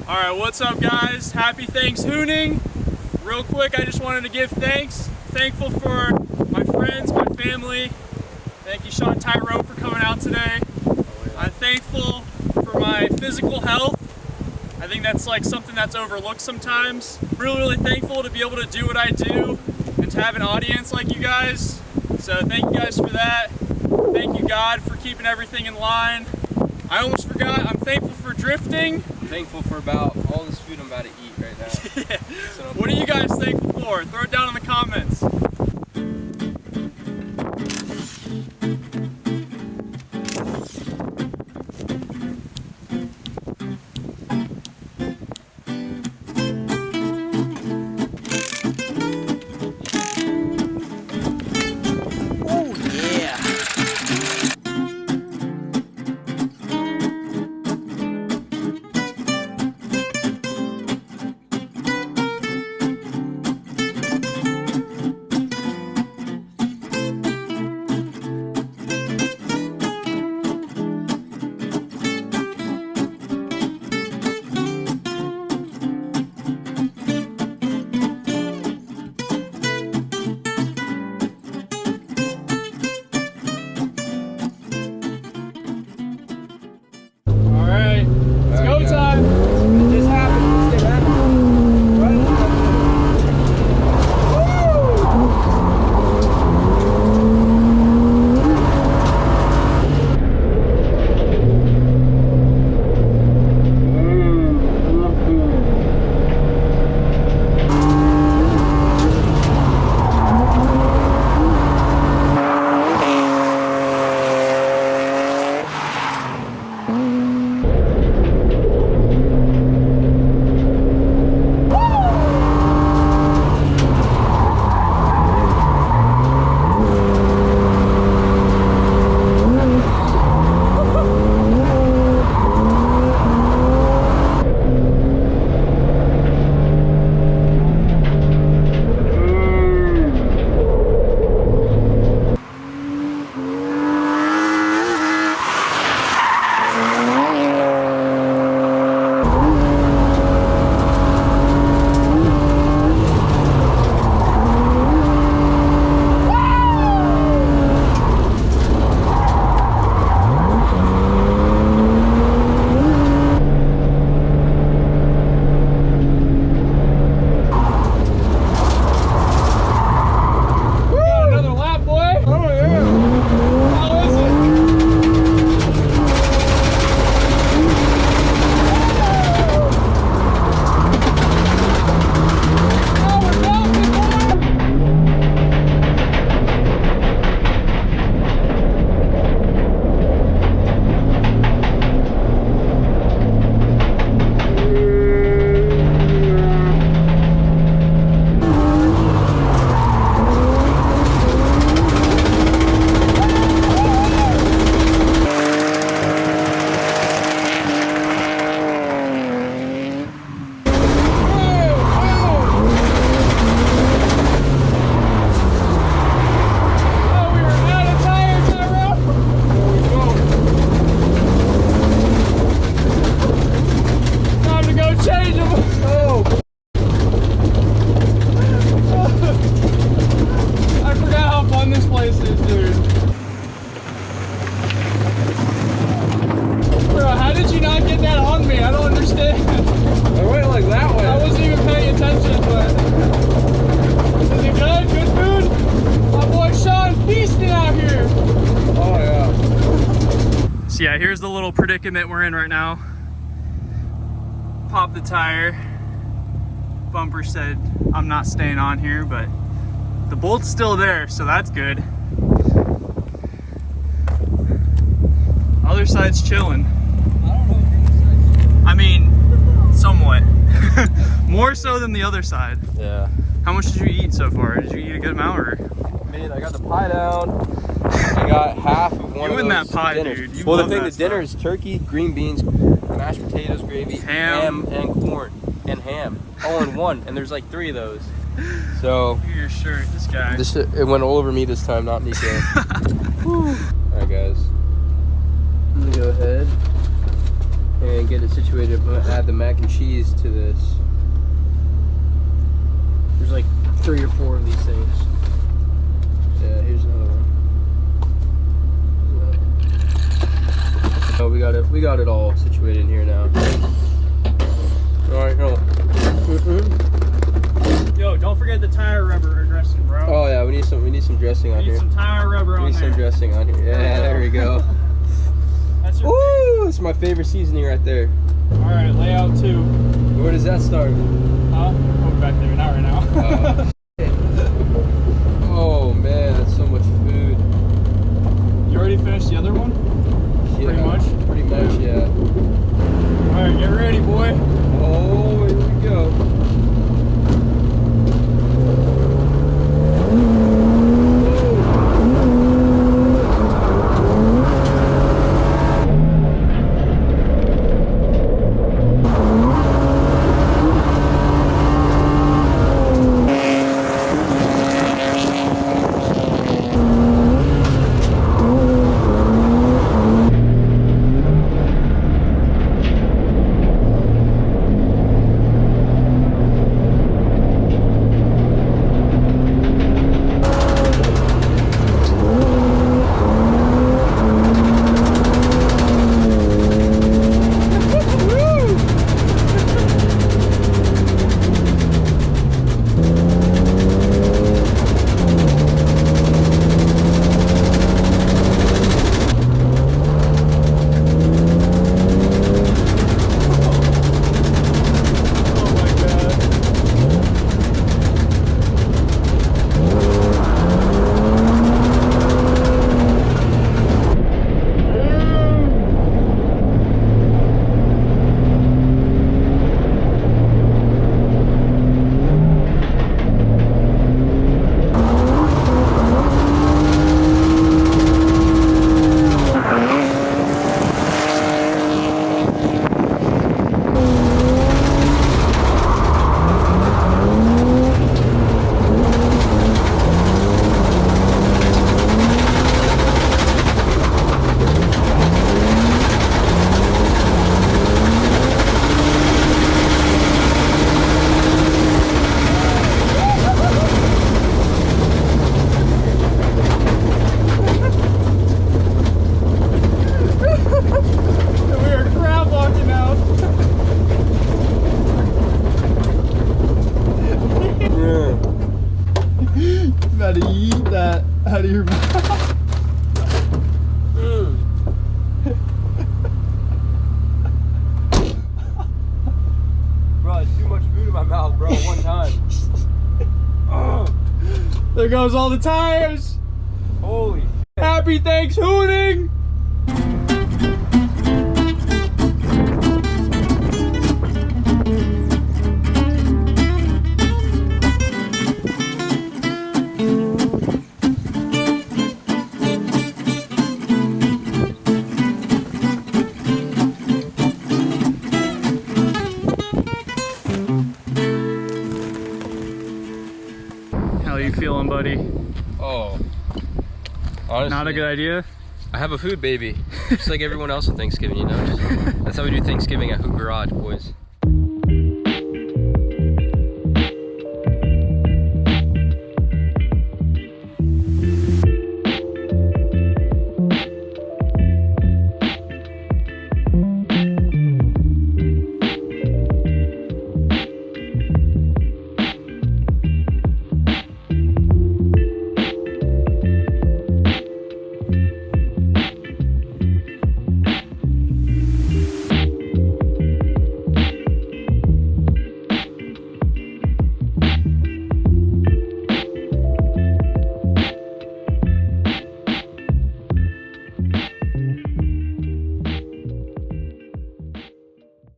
All right, what's up guys? Happy Thankshooning. Real quick, I just wanted to give thanks. Thankful for my friends, my family. Thank you, Sean Tyrone, for coming out today. I'm thankful for my physical health. I think that's like something that's overlooked sometimes. Really thankful to be able to do what I do and to have an audience like you guys. So thank you guys for that. Thank you God for keeping everything in line. I almost forgot, I'm thankful for drifting. I'm thankful for about all this food I'm about to eat right now. Yeah. So, What are you guys thankful for? Throw it down in the comments. So yeah, here's the little predicament we're in right now. Pop the tire. Bumper said I'm not staying on here, but the bolt's still there, so that's good. Other side's chilling. I mean, somewhat. More so than the other side. Yeah. How much did you eat so far? Did you eat a good amount, or? I got the pie down. I got half of one of those that pie, dinners. dude. Well, the thing, the dinner is turkey, green beans, mashed potatoes, gravy, ham, and corn, and ham, all in one. And there's like 3 of those. So. Look at your shirt, this guy. It went all over me this time, not Nico. All right, guys. I'm gonna go ahead and get it situated. I'm gonna add the mac and cheese to this. There's like 3 or 4 of these things. Yeah, here's another one. Oh, we got it all situated in here now. All right, hold on. Yo, don't forget the tire rubber dressing, bro. Oh yeah, we need some dressing on here. Need some tire rubber on there. We need some dressing on here. Yeah, there we go. That's your Woo! It's my favorite seasoning right there. All right, layout 2. Where does that start? Huh? Over back there, not right now. Oh man, that's so much food. You already finished the other one? Yeah, Pretty much? Pretty much, yeah. Alright, get ready, boy. Oh, here we go. About to eat that out of your mouth. Bro, it's too much food in my mouth, bro, at one time. There goes all the tires. Holy shit. Happy Thankshooning. How you feeling, buddy? Oh. Honestly, Not a good idea? I have a food baby. Just like everyone else on Thanksgiving, you know? That's how we do Thanksgiving at Hoon Garage, boys.